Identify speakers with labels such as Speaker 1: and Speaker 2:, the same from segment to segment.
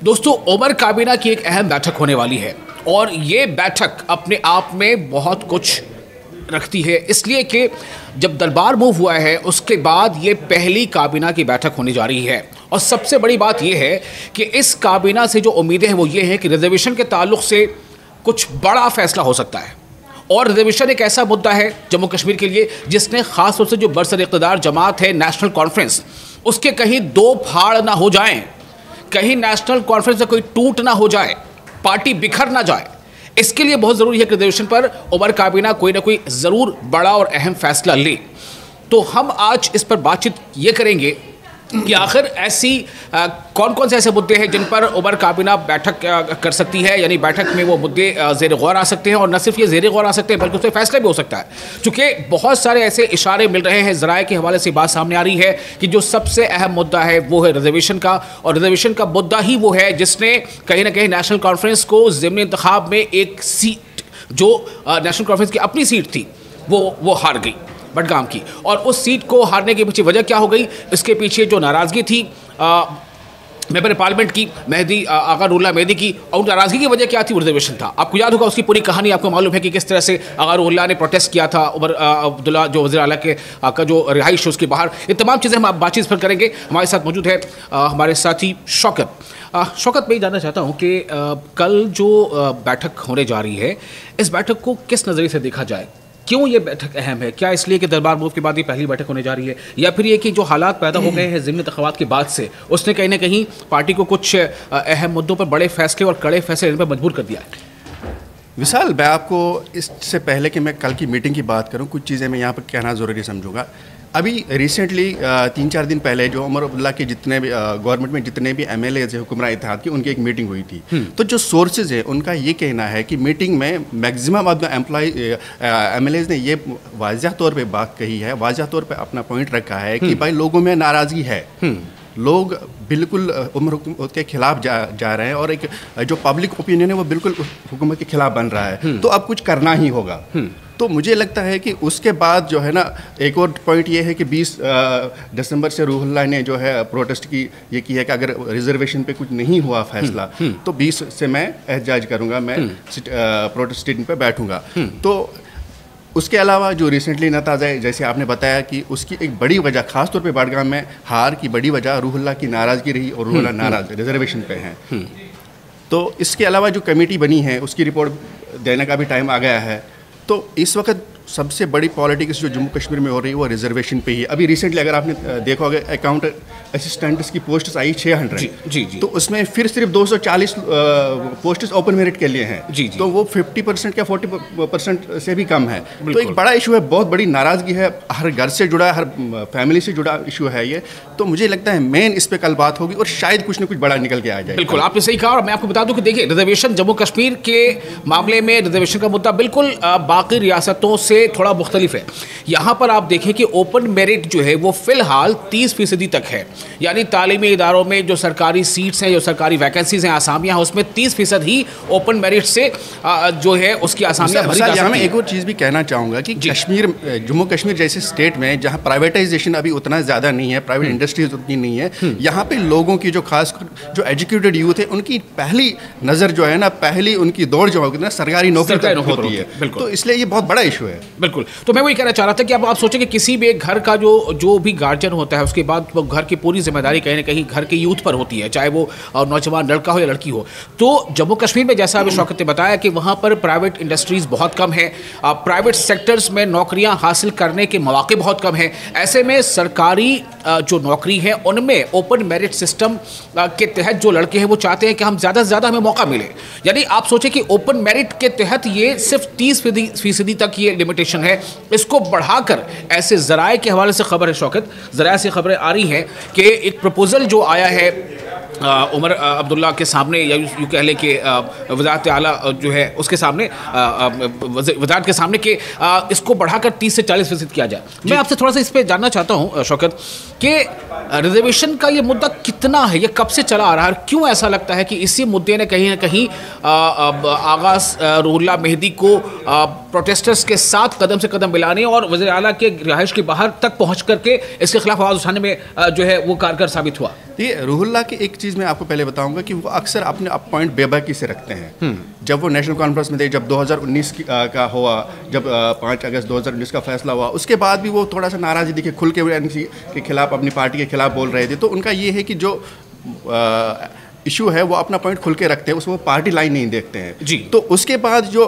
Speaker 1: दोस्तों, उमर काबीना की एक अहम बैठक होने वाली है और ये बैठक अपने आप में बहुत कुछ रखती है, इसलिए कि जब दरबार मूव हुआ है उसके बाद ये पहली काबीना की बैठक होने जा रही है। और सबसे बड़ी बात यह है कि इस काबीना से जो उम्मीदें हैं वो ये हैं कि रिजर्वेशन के ताल्लुक से कुछ बड़ा फैसला हो सकता है। और रिजर्वेशन एक ऐसा मुद्दा है जम्मू कश्मीर के लिए जिसने खास तौर से जो बरसर इक़्तिदार जमात है नेशनल कॉन्फ्रेंस, उसके कहीं दो फाड़ ना हो जाएं, कहीं नेशनल कॉन्फ्रेंस से कोई टूट ना हो जाए, पार्टी बिखर ना जाए। इसके लिए बहुत ज़रूरी है कि रिजर्वेशन पर उमर काबीना कोई ना कोई ज़रूर बड़ा और अहम फैसला ले। तो हम आज इस पर बातचीत ये करेंगे कि आखिर ऐसी कौन कौन से ऐसे मुद्दे हैं जिन पर उमर काबीना बैठक कर सकती है, यानी बैठक में वो मुद्दे ज़ेर गौर आ सकते हैं। और न सिर्फ ये ज़ेर गौर आ सकते हैं बल्कि उससे फैसला भी हो सकता है, चूँकि बहुत सारे ऐसे इशारे मिल रहे हैं, ज़राए के हवाले से बात सामने आ रही है कि जो सबसे अहम मुद्दा है वो है रिजर्वेशन का। और रिजर्वेशन का मुद्दा ही वो है जिसने कहीं ना कहीं नेशनल कॉन्फ्रेंस को ज़िमनी इंतखाब में एक सीट, जो नेशनल कॉन्फ्रेंस की अपनी सीट थी, वो हार गई बडगाम की। और उस सीट को हारने के पीछे वजह क्या हो गई, इसके पीछे जो नाराज़गी थी मेंबर पार्लियामेंट की मेहदी आगा रुल्ला मेहदी की, और नाराज़गी की वजह क्या थी, रिजर्वेशन था। आपको याद होगा उसकी पूरी कहानी, आपको मालूम है कि किस तरह से आगा रुल्ला ने प्रोटेस्ट किया था उमर अब्दुल्ला जो वज़ीर आला के का जो रिहाइश है उसके बाहर। ये तमाम चीज़ें हम बातचीत पर करेंगे। हमारे साथ मौजूद है हमारे साथी शौकत। शौकत, मैं जानना चाहता हूँ कि कल जो बैठक होने जा रही है, इस बैठक को किस नज़रिए से देखा जाए? क्यों ये बैठक अहम है? क्या इसलिए कि दरबार मूव के बाद ये पहली बैठक होने जा रही है, या फिर ये कि जो हालात पैदा हो गए हैं ज़िमनी इंतखाबात के बाद से, उसने कहीं ना कहीं पार्टी को कुछ अहम मुद्दों पर बड़े फैसले और कड़े फैसले लेने पर मजबूर कर दिया है?
Speaker 2: विशाल, मैं आपको इससे पहले कि मैं कल की मीटिंग की बात करूं, कुछ चीज़ें मैं यहाँ पर कहना ज़रूरी समझूंगा। अभी रिसेंटली 3-4 दिन पहले जो उमर अब्दुल्ला के जितने भी गवर्नमेंट में जितने भी MLAs है हुक्मरान इत्तेहाद की, उनकी एक मीटिंग हुई थी। तो जो सोर्सेज है उनका ये कहना है कि मीटिंग में मैक्सिमम ऑफ द MLAs ने ये वाज़ह तौर पे बात कही है, वाज़ह तौर पे अपना पॉइंट रखा है कि भाई लोगों में नाराज़गी है, लोग बिल्कुल उमर हुकूमत के खिलाफ जा रहे हैं और एक जो पब्लिक ओपिनियन है वो बिल्कुल हुकूमत के खिलाफ बन रहा है, तो अब कुछ करना ही होगा। तो मुझे लगता है कि उसके बाद जो है ना, एक और पॉइंट ये है कि 20 दिसंबर से रूहुल्लाह ने जो है प्रोटेस्ट की ये की है कि अगर रिजर्वेशन पे कुछ नहीं हुआ फैसला तो 20 से मैं एहतजाज करूँगा, मैं प्रोटेस्ट स्टेशन पे बैठूँगा। तो उसके अलावा जो रिसेंटली नताज़ा है, जैसे आपने बताया कि उसकी एक बड़ी वजह खासतौर पे बडगाम में हार की बड़ी वजह रूहुल्लाह की नाराज़गी रही और रूहुल्लाह नाराज़ रिजर्वेशन पे हैं। तो इसके अलावा जो कमेटी बनी है उसकी रिपोर्ट देने का भी टाइम आ गया है। तो इस वक्त सबसे बड़ी पॉलिटिक्स जो जम्मू कश्मीर में हो रही है वो रिजर्वेशन पे ही है। अभी रिसेंटली अगर आपने देखा होगा अकाउंट असिस्टेंट्स की पोस्ट्स आई 600
Speaker 1: जी।
Speaker 2: तो उसमें फिर सिर्फ 240 पोस्ट्स ओपन मेरिट के लिए हैं। तो वो 50% या 40% से भी कम है। तो एक बड़ा इशू है, बहुत बड़ी नाराज़गी है, हर घर से जुड़ा, हर फैमिली से जुड़ा इशू है ये। तो मुझे लगता है मेन इस पर कल बात होगी और शायद कुछ ना कुछ बड़ा निकल के आ जाए।
Speaker 1: बिल्कुल, आपने सही कहा। और मैं आपको बता दूं कि देखिए, रिजर्वेशन जम्मू कश्मीर के मामले में रिजर्वेशन का मुद्दा बिल्कुल बाकी रियासतों से थोड़ा मुख्तलिफ है। यहाँ पर आप देखें कि ओपन मेरिट जो है वो फिलहाल 30% तक है, यानी तालीमी इदारों में जो सरकारी सीट्स हैं, जो सरकारी वैकेंसीज हैं, आसामियाँ हैं, उसमें 30% ही ओपन मेरिट से जो है उसकी आसामियाँ भरी जा सकती हैं।
Speaker 2: मैं एक और चीज़ भी कहना चाहूँगा कि कश्मीर, जम्मू कश्मीर जैसे स्टेट में जहाँ प्राइवेटाइजेशन अभी उतना ज़्यादा नहीं है, प्राइवेट इंडस्ट्रीज उतनी नहीं है, यहाँ पे लोगों की जो खास जो एजुकेटेड यूथ है उनकी पहली नज़र जो है ना, पहली उनकी दौड़ जो होगी ना सरकारी नौकरी होती है। तो इसलिए ये बहुत बड़ा इशू है।
Speaker 1: बिल्कुल। तो मैं वही कहना चाह रहा था कि अब आप सोचें कि किसी भी एक घर का जो भी गार्जियन होता है, उसके बाद वो घर की पूरी जिम्मेदारी कहीं ना कहीं घर के यूथ पर होती है, चाहे वो नौजवान लड़का हो या लड़की हो। तो जम्मू कश्मीर में जैसा अभी शौकत ने बताया कि वहाँ पर प्राइवेट इंडस्ट्रीज़ बहुत कम है, प्राइवेट सेक्टर्स में नौकरियाँ हासिल करने के मौके बहुत कम हैं। ऐसे में सरकारी जो नौकरी है उनमें ओपन मेरिट सिस्टम के तहत जो लड़के हैं वो चाहते हैं कि हम ज़्यादा से ज़्यादा हमें मौका मिले। यानी आप सोचें कि ओपन मेरिट के तहत ये सिर्फ 30% तक ये लिमिटेशन है। इसको बढ़ाकर ऐसे ज़राए के हवाले से खबर है शौकत, ज़राए से खबरें आ रही हैं कि एक प्रपोज़ल जो आया है उमर अब्दुल्ला के सामने, या यूँ कह लें कि वज़ारत आला जो है उसके सामने, वज़ारत के सामने कि इसको बढ़ाकर 30 से 40% किया जाए। मैं आपसे थोड़ा सा इस पर जानना चाहता हूँ शौकत कि रिजर्वेशन का ये मुद्दा कितना है, ये कब से चला आ रहा है, क्यों ऐसा लगता है कि इसी मुद्दे ने कहीं ना कहीं आगाज़ रुल्ला मेहदी को प्रोटेस्टर्स के साथ कदम से कदम मिलाने और वज़ीर आला के रिहाइश के बाहर तक पहुँच करके इसके खिलाफ आवाज़ उठाने में जो है वो कारगर साबित हुआ?
Speaker 2: ये रुहुल्लाह की एक चीज़ मैं आपको पहले बताऊंगा कि वो अक्सर अपने पॉइंट बेबाकी से रखते हैं। जब वो नेशनल कॉन्फ्रेंस में थे, जब 2019 का हुआ, जब 5 अगस्त 2019 का फैसला हुआ, उसके बाद भी वो थोड़ा सा नाराज़गी दिखे, खुल के एनसी के खिलाफ, अपनी पार्टी के खिलाफ बोल रहे थे। तो उनका ये है कि जो इशू है वो अपना पॉइंट खुल के रखते हैं, उसमें वो पार्टी लाइन नहीं देखते हैं
Speaker 1: जी।
Speaker 2: तो उसके बाद जो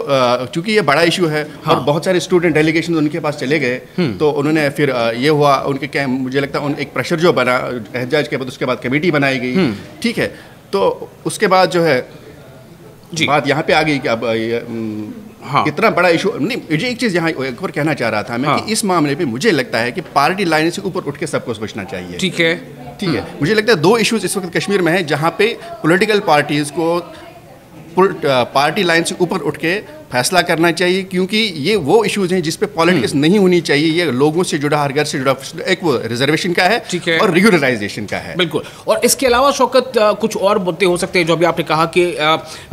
Speaker 2: चूंकि ये बड़ा इशू है, हाँ। और बहुत सारे स्टूडेंट डेलीगेशन उनके पास चले गए, तो उन्होंने फिर ये हुआ उनके क्या, मुझे लगता है एक प्रेशर जो बना एहतजाज के बाद, उसके बाद कमेटी बनाई गई, ठीक है। तो उसके बाद जो है बात यहाँ पे आ गई कि अब हाँ। इतना बड़ा इशू नहीं। मुझे एक चीज़ यहाँ एक और कहना चाह रहा था मैं, हाँ। कि इस मामले पे मुझे लगता है कि पार्टी लाइन से ऊपर उठ के सबको सोचना चाहिए।
Speaker 1: ठीक है,
Speaker 2: ठीक है। मुझे लगता है 2 इश्यूज इस वक्त कश्मीर में हैं जहाँ पे पॉलिटिकल पार्टीज़ को पार्टी लाइन से ऊपर उठ के फैसला करना चाहिए, क्योंकि ये वो इश्यूज हैं जिस पे पॉलिटिक्स नहीं होनी चाहिए। ये लोगों से जुड़ा, हर घर से जुड़ा, एक वो रिजर्वेशन का है, ठीक है, और रेगुलराइजेशन का है।
Speaker 1: बिल्कुल। और इसके अलावा शौकत कुछ और मुद्दे हो सकते हैं जो अभी आपने कहा कि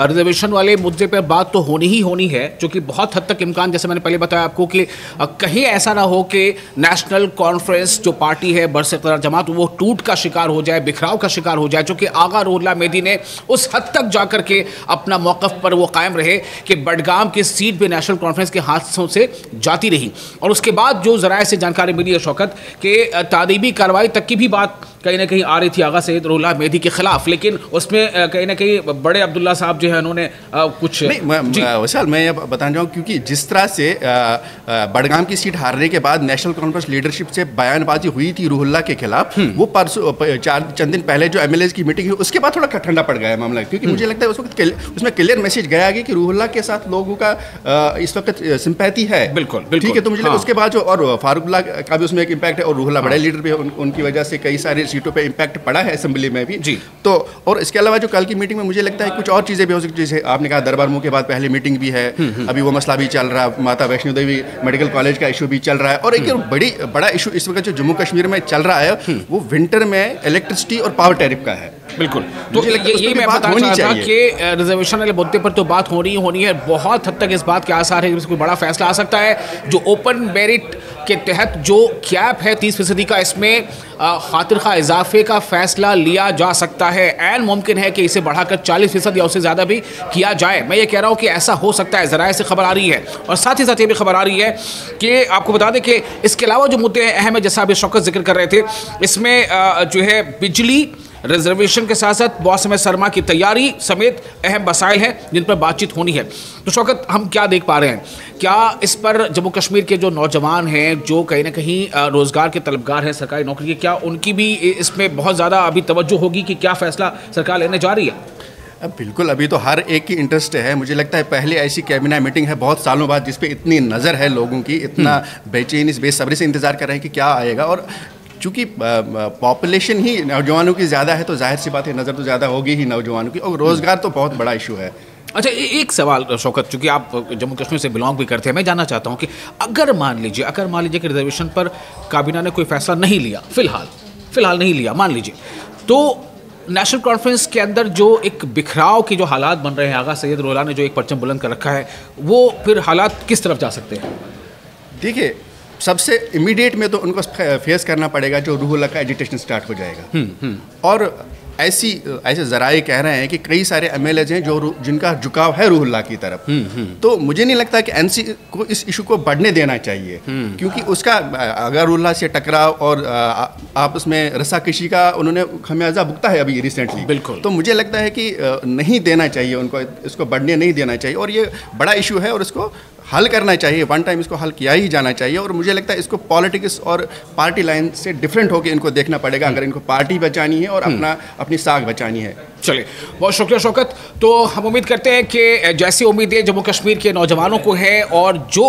Speaker 1: रिजर्वेशन वाले मुद्दे पर बात तो होनी ही होनी है, जो कि बहुत हद तक इम्कान, जैसे मैंने पहले बताया आपको, कि कहीं ऐसा ना हो कि नेशनल कॉन्फ्रेंस जो पार्टी है बरसकरार जमात, वो टूट का शिकार हो जाए, बिखराव का शिकार हो जाए, जो कि आगा रुहुल्लाह मेहदी ने उस हद तक जाकर के अपना मौक़िफ़ पर वो कायम रहे कि बडगाम की सीट भी नेशनल कॉन्फ्रेंस के हाथों से जाती रही। और उसके बाद जो ज़राए से जानकारी मिली है शौकत कि तादीबी कार्रवाई तक की भी बात कहीं ना कहीं आ रही थी आगा सैयद रुहुल्लाह मेहदी के खिलाफ, लेकिन उसमें कहीं ना कहीं बड़े अब्दुल्ला साहब जो है उन्होंने कुछ
Speaker 2: वैसल मैं ये बताना चाहूँ, क्योंकि जिस तरह से बडगाम की सीट हारने के बाद नेशनल कॉन्फ्रेंस लीडरशिप से बयानबाजी हुई थी रुहुल्लाह के खिलाफ, वो परसों चंद दिन पहले जो MLAs की मीटिंग हुई, उसके बाद थोड़ा ठंडा पड़ गया मामला, क्योंकि मुझे लगता है उस वक्त उसमें क्लियर मैसेज गया कि रुहुल्लाह के साथ लोगों का इस वक्त सिंपैथी है। बिल्कुल, ठीक है। तो मुझे लगता है उसके बाद जो और फारूकुल्लाह का भी उसमें एक इम्पैक्ट है, और रुहुल्लाह बड़े लीडर भी है, उनकी वजह से कई सारे सीटों पे इम्पैक्ट पड़ा है असेंबली में भी जी। तो और इसके अलावा जो कल की मीटिंग में मुझे लगता है कुछ और चीज़ें भी हो सकती, जैसे आपने कहा दरबार मूव के बाद पहली मीटिंग भी है, अभी वो मसला भी चल रहा है, माता वैष्णो देवी मेडिकल कॉलेज का इशू भी चल रहा है, और एक बड़ा इशू इस वक्त जो जम्मू कश्मीर में चल रहा है वो विंटर में इलेक्ट्रिसिटी और पावर टैरिफ का है।
Speaker 1: बिल्कुल। तो ये मैं बताना चाहता था कि रिजर्वेशन वाले मुद्दे पर तो बात होनी है। बहुत हद तक इस बात के आसार है कि कोई बड़ा फैसला आ सकता है। जो ओपन मेरिट के तहत जो कैप है 30% का, इसमें खातिर खा इजाफे का फैसला लिया जा सकता है। ऐन मुमकिन है कि इसे बढ़ाकर 40% या उससे ज़्यादा भी किया जाए। मैं ये कह रहा हूँ कि ऐसा हो सकता है, ज़राए से खबर आ रही है, और साथ ही साथ ये भी खबर आ रही है कि आपको बता दें कि इसके अलावा जो मुद्दे अहम है, जैसा आप शौकत जिक्र कर रहे थे, इसमें जो है बिजली, रिजर्वेशन के साथ साथ मौसम सरमा की तैयारी समेत अहम मसाइल हैं जिन पर बातचीत होनी है। तो शौकत, हम क्या देख पा रहे हैं, क्या इस पर जम्मू कश्मीर के जो नौजवान हैं, जो कहीं ना कहीं रोज़गार के तलबगार हैं सरकारी नौकरी के, क्या उनकी भी इसमें बहुत ज़्यादा अभी तवज्जो होगी कि क्या फ़ैसला सरकार लेने जा रही है?
Speaker 2: बिल्कुल, अभी तो हर एक की इंटरेस्ट है। मुझे लगता है पहले ऐसी कैबिनेट मीटिंग है बहुत सालों बाद जिस पे इतनी नज़र है लोगों की, इतना बेचैनी बेसब्री से इंतज़ार कर रहे हैं कि क्या आएगा। और चूँकि पॉपुलेशन ही नौजवानों की ज़्यादा है, तो जाहिर सी बात है नज़र तो ज़्यादा होगी ही नौजवानों की, और रोज़गार तो बहुत बड़ा इशू है।
Speaker 1: अच्छा, एक सवाल शौकत, चूँकि आप जम्मू कश्मीर से बिलोंग भी करते हैं, मैं जानना चाहता हूँ कि अगर मान लीजिए कि रिजर्वेशन पर काबीना ने कोई फैसला नहीं लिया, फ़िलहाल नहीं लिया, मान लीजिए, तो नेशनल कॉन्फ्रेंस के अंदर जो एक बिखराव के जो हालात बन रहे हैं, आगा सैयद रुहुल्लाह ने जो एक परचम बुलंद कर रखा है, वो फिर हालात किस तरफ जा सकते हैं?
Speaker 2: देखिए, सबसे इमीडिएट में तो उनको फेस करना पड़ेगा जो रुहुल्लाह का एजिटेशन स्टार्ट हो जाएगा। और ऐसे ज़राए कह रहे हैं कि कई सारे MLAs हैं जिनका झुकाव है रुहुल्लाह की तरफ। तो मुझे नहीं लगता कि NC को इस इशू को बढ़ने देना चाहिए, क्योंकि उसका अगर रुहुल्लाह से टकराव और आपस में रस्साकशी का उन्होंने खमियाजा भुगता है अभी रिसेंटली। बिल्कुल। तो मुझे लगता है कि नहीं देना चाहिए उनको, इसको बढ़ने नहीं देना चाहिए, और ये बड़ा इशू है और इसको हल करना चाहिए। वन टाइम इसको हल किया ही जाना चाहिए, और मुझे लगता है इसको पॉलिटिक्स और पार्टी लाइन से डिफरेंट होकर इनको देखना पड़ेगा अगर इनको पार्टी बचानी है और अपनी साख बचानी है।
Speaker 1: चलिए, बहुत शुक्रिया शौकत। तो हम उम्मीद करते हैं कि जैसी उम्मीदें जम्मू कश्मीर के नौजवानों को है, और जो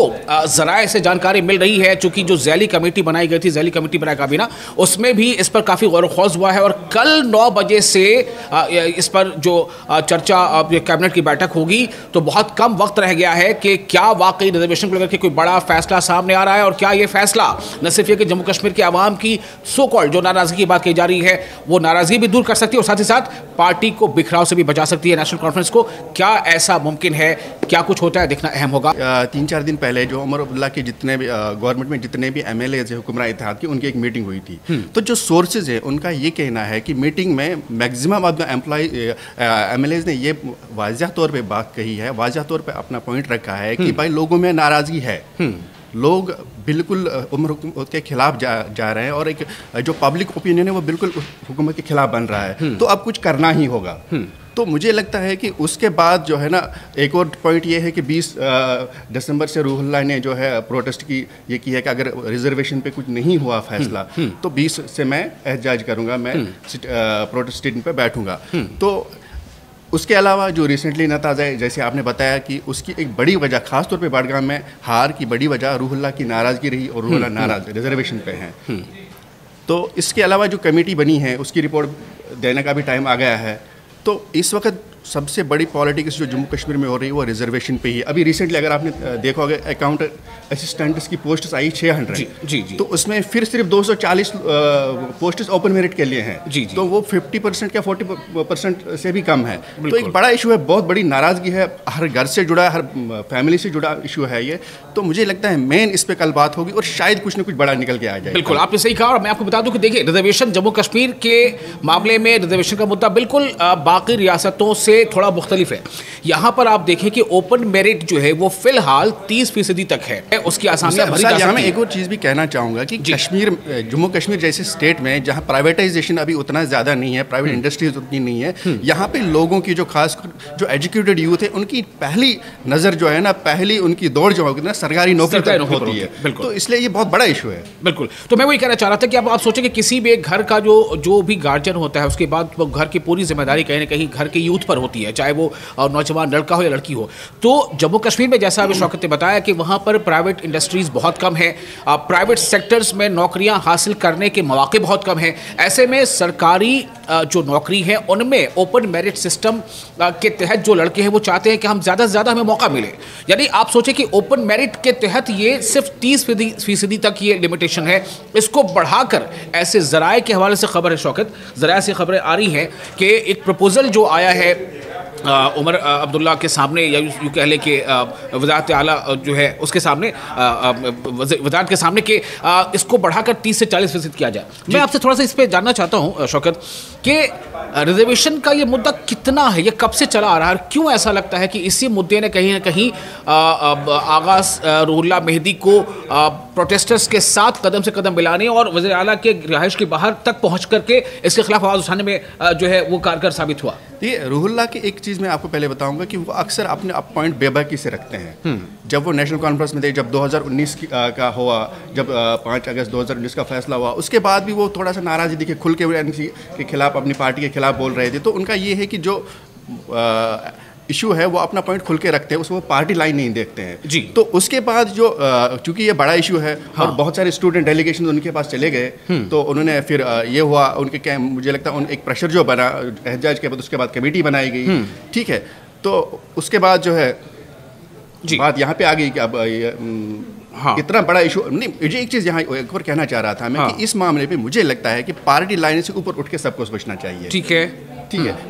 Speaker 1: ज़राए से जानकारी मिल रही है, चूँकि जो ज़ैली कमेटी बनाई गई थी, ज़ैली कमेटी बनाई काबीना, उसमें भी इस पर काफ़ी गौर खौज हुआ है, और कल 9 बजे से इस पर जो चर्चा कैबिनेट की बैठक होगी, तो बहुत कम वक्त रह गया है कि क्या वाकई रिजर्वेशन को लेकर के कोई बड़ा फैसला सामने आ रहा है, और क्या ये फैसला न सिर्फ ये कि जम्मू कश्मीर के आवाम की सो कॉल्ड जो नाराज़गी की बात की जा रही है, वो नाराज़गी भी दूर कर सकती है, और साथ ही साथ पार्टी को बिखराव से भी बचा सकती है नेशनल कॉन्फ्रेंस को। क्या ऐसा मुमकिन है क्या कुछ होता है देखना अहम होगा।
Speaker 2: 3-4 दिन पहले जो उमर अब्दुल्ला के जितने भी गवर्नमेंट में जितने भी MLAs है हुक्मरान इत्तेहाद की, उनकी एक मीटिंग हुई थी। तो जो सोर्सेज है उनका ये कहना है कि मीटिंग में मैक्सिमम ऑफ द MLAs ने ये वाज़ह तौर पे बात कही है, वाज़ह तौर पे अपना पॉइंट रखा है कि भाई लोगों में नाराज़गी है, लोग बिल्कुल उमर हुकूमत के खिलाफ जा रहे हैं और एक जो पब्लिक ओपिनियन है वो बिल्कुल हुकूमत के खिलाफ बन रहा है, तो अब कुछ करना ही होगा। तो मुझे लगता है कि उसके बाद जो है ना, एक और पॉइंट ये है कि 20 दिसंबर से रूहुल्लाह ने जो है प्रोटेस्ट की ये की है कि अगर रिजर्वेशन पे कुछ नहीं हुआ फैसला तो 20 से मैं एहतजाज करूँगा, मैं प्रोटेस्ट स्टेशन पे बैठूँगा। तो उसके अलावा जो रिसेंटली नताज़ा है, जैसे आपने बताया कि उसकी एक बड़ी वजह ख़ासतौर पे बडगाम में हार की बड़ी वजह रूहुल्लाह की नाराज़गी रही और रूहुल्लाह नाराज़ रिजर्वेशन पे हैं। तो इसके अलावा जो कमेटी बनी है उसकी रिपोर्ट देने का भी टाइम आ गया है। तो इस वक्त सबसे बड़ी पॉलिटिक्स जो जम्मू कश्मीर में हो रही है वो रिजर्वेशन पे ही है। अभी रिसेंटली अगर आपने देखा होगा अकाउंट असिस्टेंट्स की पोस्ट्स आई 600।
Speaker 1: जी।
Speaker 2: तो उसमें फिर सिर्फ 240 पोस्ट्स ओपन मेरिट के लिए हैं।
Speaker 1: जी।
Speaker 2: तो वो 50% या 40% से भी कम है। तो एक बड़ा इशू है, बहुत बड़ी नाराज़गी है, हर घर से जुड़ा, हर फैमिली से जुड़ा इशू है ये। तो मुझे लगता है मेन इस पर कल बात होगी और शायद कुछ ना कुछ बड़ा निकल के आ जाए।
Speaker 1: बिल्कुल, आपने सही कहा। और मैं आपको बता दूं कि देखिए, रिजर्वेशन जम्मू कश्मीर के मामले में रिजर्वेशन का मुद्दा बिल्कुल बाकी रियासतों से थोड़ा मुख्तलिफ है। यहाँ पर आप देखें कि ओपन मेरिट जो है वो फिलहाल 30% तक है, उसकी आसामियां भरी जा सकती हैं।
Speaker 2: मैं एक और चीज़ भी कहना चाहूँगा कि जम्मू कश्मीर जैसे स्टेट में जहाँ प्राइवेटाइजेशन अभी उतना ज़्यादा नहीं है, प्राइवेट इंडस्ट्रीज उतनी नहीं है, यहाँ पे लोगों की जो खास जो एजुकेटेड यूथ है उनकी पहली नज़र जो है ना, पहली उनकी दौड़ जो होगी ना सरकारी नौकरी तक होती है। तो इसलिए ये बहुत बड़ा इशू है।
Speaker 1: बिल्कुल। तो मैं वही कहना चाह रहा था कि अब आप सोचें कि किसी भी एक घर का जो भी गार्जियन होता है उसके बाद वो घर की पूरी जिम्मेदारी कहीं ना कहीं घर के यूथ पर होती है, चाहे वो नौजवान लड़का हो या लड़की हो। तो जम्मू कश्मीर में जैसा अभी शौकत ने बताया कि वहाँ पर प्राइवेट इंडस्ट्रीज़ बहुत कम है, प्राइवेट सेक्टर्स में नौकरियाँ हासिल करने के मौके बहुत कम हैं। ऐसे में सरकारी जो नौकरी है उनमें ओपन मेरिट सिस्टम के तहत जो लड़के हैं वो चाहते हैं कि हम ज़्यादा से ज़्यादा हमें मौका मिले। यानी आप सोचें कि ओपन मेरिट के तहत ये सिर्फ 30% तक ये लिमिटेशन है। इसको बढ़ाकर ऐसे ज़राए के हवाले से खबर है शौकत, ज़राए से खबरें आ रही हैं कि एक प्रपोज़ल जो आया है उमर अब्दुल्ला के सामने, या यूँ कह लें कि वज़ारत आला जो है उसके सामने, वज़ारत के सामने कि इसको बढ़ाकर 30 से 40% किया जाए। मैं आपसे थोड़ा सा इस पर जानना चाहता हूँ शौकत कि रिजर्वेशन का ये मुद्दा कितना है, ये कब से चला आ रहा है, क्यों ऐसा लगता है कि इसी मुद्दे ने कहीं ना कहीं आगाज़ रूहुल्लाह मेहदी को प्रोटेस्टर्स के साथ कदम से कदम मिलाने और वज़ीर आला के रिहाइश के बाहर तक पहुँच करके इसके खिलाफ आवाज़ उठाने में जो है वो कारगर साबित हुआ।
Speaker 2: ये रूहुल्लाह की एक चीज़ मैं आपको पहले बताऊंगा कि वो अक्सर अपने पॉइंट बेबाकी से रखते हैं। जब वो नेशनल कॉन्फ्रेंस में थे, जब 2019 का हुआ, जब 5 अगस्त 2019 का फैसला हुआ, उसके बाद भी वो थोड़ा सा नाराज़गी दिखे, खुल के एनसी के खिलाफ, अपनी पार्टी के खिलाफ बोल रहे थे। तो उनका ये है कि जो इशू है वो अपना पॉइंट खुल के रखते हैं, उसमें पार्टी लाइन नहीं देखते हैं
Speaker 1: जी।
Speaker 2: तो उसके बाद जो चूंकि ये बड़ा इशू है, हाँ। और बहुत सारे स्टूडेंट डेलीगेशन उनके पास चले गए, तो उन्होंने फिर ये हुआ उनके क्या, मुझे लगता है एक प्रेशर जो बना एहतजाज के बाद, उसके बाद कमेटी बनाई गई, ठीक है। तो उसके बाद जो है बात यहाँ पे आ गई कि अब हाँ। इतना बड़ा इशू नहीं। मुझे एक चीज़ यहाँ एक और कहना चाह रहा था मैं, कि इस मामले पे मुझे लगता है कि पार्टी लाइन से ऊपर उठ के सबको सोचना चाहिए।
Speaker 1: ठीक है।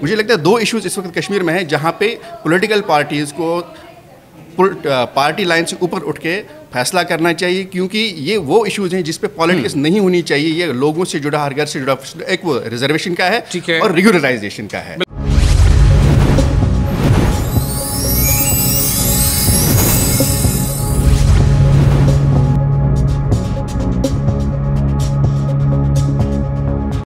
Speaker 2: मुझे लगता है 2 इश्यूज इस वक्त कश्मीर में है जहाँ पे पॉलिटिकल पार्टीज़ को पार्टी लाइन से ऊपर उठ के फैसला करना चाहिए, क्योंकि ये वो इश्यूज हैं जिस पे पॉलिटिक्स नहीं होनी चाहिए। ये लोगों से जुड़ा, हर घर से जुड़ा, एक वो रिजर्वेशन का है और रेगुलराइजेशन का है।